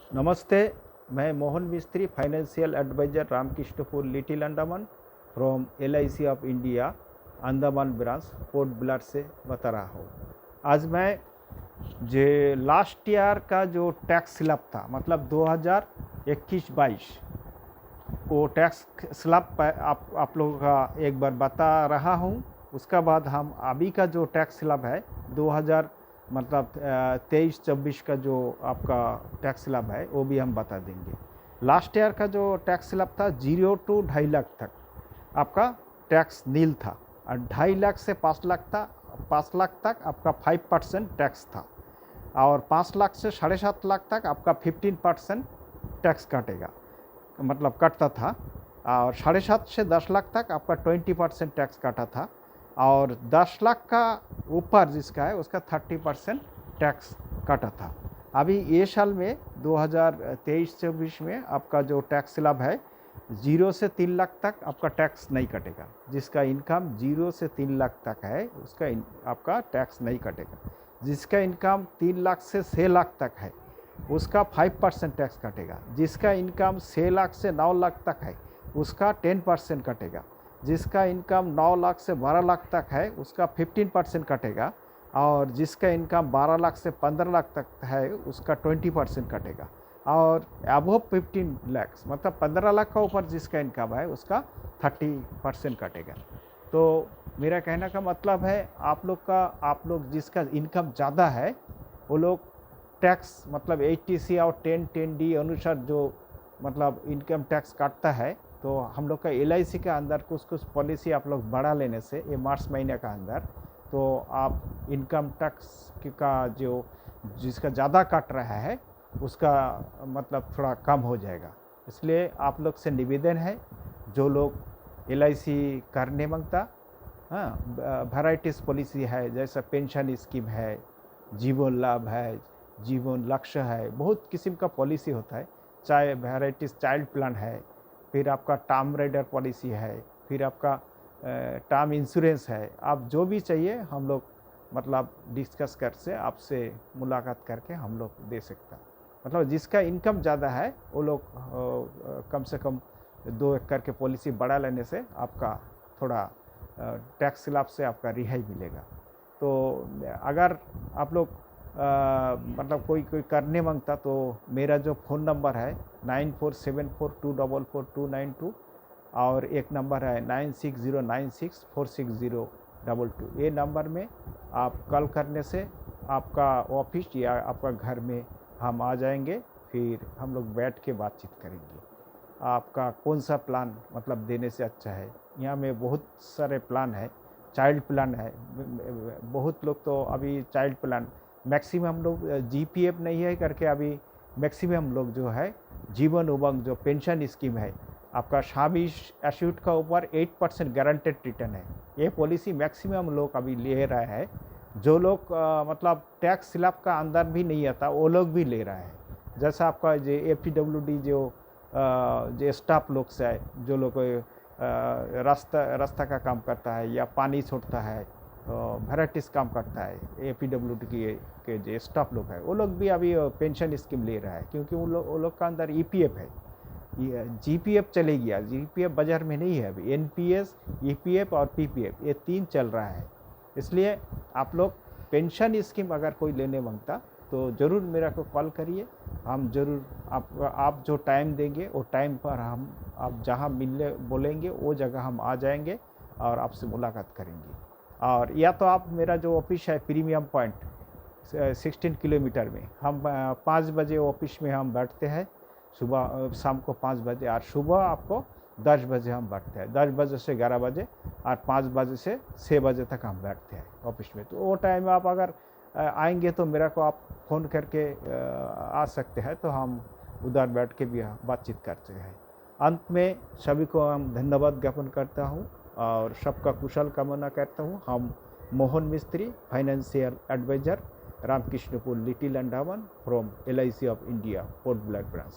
नमस्ते। मैं Mohan Mistry, financial advisor Ramkrishnapur Little Andaman from LIC of India Andaman branch Port Blair से बता रहा हूँ। आज मैं जो लास्ट ईयर का जो टैक्स स्लैब था, मतलब 2021-22, वो टैक्स स्लैब आप लोगों का एक बार बता रहा हूँ। उसका बाद हम अभी का जो टैक्स स्लैब है 2000 मतलब 23-24 का जो आपका टैक्स स्लैब है वो भी हम बता देंगे। लास्ट ईयर का जो टैक्स स्लैब था 0 to 2.5 लाख तक आपका टैक्स नील था, और 2.5 लाख से 5 लाख था, 5 लाख तक आपका 5% टैक्स था, और 5 लाख से 7.5 लाख तक आपका 15% टैक्स काटेगा, मतलब कटता था। और 7.5 से 10 लाख तक आपका 20% टैक्स काटा था, और 10 लाख का ऊपर जिसका है उसका 30% टैक्स काटा था। अभी ये साल में 2023-24 में आपका जो टैक्स स्लैब है 0 से 3 लाख तक आपका टैक्स नहीं कटेगा। जिसका इनकम 0 से 3 लाख तक है उसका आपका टैक्स नहीं कटेगा। जिसका इनकम 3 लाख से 6 लाख तक है उसका 5% टैक्स कटेगा। जिसका इनकम 6 लाख से 9 लाख तक है उसका 10% कटेगा। जिसका इनकम 9 लाख से 12 लाख तक है उसका 15% कटेगा, और जिसका इनकम 12 लाख से 15 लाख तक है उसका 20% कटेगा, और अबव 15 लाख मतलब 15 लाख का ऊपर जिसका इनकम है उसका 30% कटेगा। तो मेरा कहने का मतलब है आप लोग जिसका इनकम ज़्यादा है वो लोग टैक्स मतलब 80C और 1010D अनुसार जो मतलब इनकम टैक्स काटता है, तो हम लोग का LIC के अंदर कुछ पॉलिसी आप लोग बढ़ा लेने से ये मार्च महीने का अंदर, तो आप इनकम टैक्स का जो जिसका ज़्यादा काट रहा है उसका मतलब थोड़ा कम हो जाएगा। इसलिए आप लोग से निवेदन है, जो लोग LIC करने मांगता, हाँ, वैराइटीज़ पॉलिसी है, जैसा पेंशन स्कीम है, जीवन लाभ है, जीवन लक्ष्य है, बहुत किस्म का पॉलिसी होता है। चाहे वैराइटीज़ चाइल्ड प्लान है, फिर आपका टर्म राइडर पॉलिसी है, फिर आपका टर्म इंश्योरेंस है। आप जो भी चाहिए हम लोग मतलब डिस्कस कर से आपसे मुलाकात करके हम लोग दे सकता। मतलब जिसका इनकम ज़्यादा है वो लोग कम से कम 2 एकड़ के पॉलिसी बढ़ा लेने से आपका थोड़ा टैक्स स्लैब से आपका रिहाई मिलेगा। तो अगर आप लोग मतलब कोई करने मांगता तो मेरा जो फ़ोन नंबर है 9474244292, और एक नंबर है 9609646022। ये नंबर में आप कॉल करने से आपका ऑफिस या आपका घर में हम आ जाएंगे, फिर हम लोग बैठ के बातचीत करेंगे आपका कौन सा प्लान मतलब देने से अच्छा है। यहाँ में बहुत सारे प्लान है, चाइल्ड प्लान है, बहुत लोग तो अभी चाइल्ड प्लान मैक्सिमम लोग GPF नहीं है करके अभी मैक्सिमम लोग जो है जीवन उमंग जो पेंशन स्कीम है आपका शामी एश्यूट का ऊपर 8% गारंटेड रिटर्न है। ये पॉलिसी मैक्सिमम लोग अभी ले रहे हैं। जो लोग मतलब टैक्स स्लैब का अंदर भी नहीं आता वो लोग भी ले रहा है। जैसा आपका जो APWD जो स्टाफ लोग से है, जो लोग रास्ता का काम करता है या पानी छोड़ता है, वैराइटीज़ काम करता है, APWD के जो स्टाफ लोग हैं वो लोग भी अभी पेंशन स्कीम ले रहा है, क्योंकि वो लोग का अंदर EPF है। GPF चले गया, GPF बाज़ार में नहीं है अभी। NPS, EPF और PPF ये 3 चल रहा है। इसलिए आप लोग पेंशन स्कीम अगर कोई लेने मांगता तो ज़रूर मेरा को कॉल करिए। हम ज़रूर आप जो टाइम देंगे वो टाइम पर हम आप जहाँ मिलने बोलेंगे वो जगह हम आ जाएंगे और आपसे मुलाकात करेंगे। और या तो आप मेरा जो ऑफिस है प्रीमियम पॉइंट 16 किलोमीटर में, हम 5 बजे ऑफिस में हम बैठते हैं, सुबह शाम को 5 बजे, और सुबह आपको 10 बजे हम बैठते हैं, 10 बजे से 11 बजे, और 5 बजे से 6 बजे तक हम बैठते हैं ऑफिस में। तो वो टाइम आप अगर आएंगे तो मेरा को आप फ़ोन करके आ सकते हैं, तो हम उधर बैठ के भी बातचीत करते हैं। अंत में सभी को हम धन्यवाद ज्ञापन करता हूँ और सबका कुशल कामना करता हूँ। हम Mohan Mistry, financial advisor, Ramkrishnapur Little Andaman from LIC of India Port Blair branch.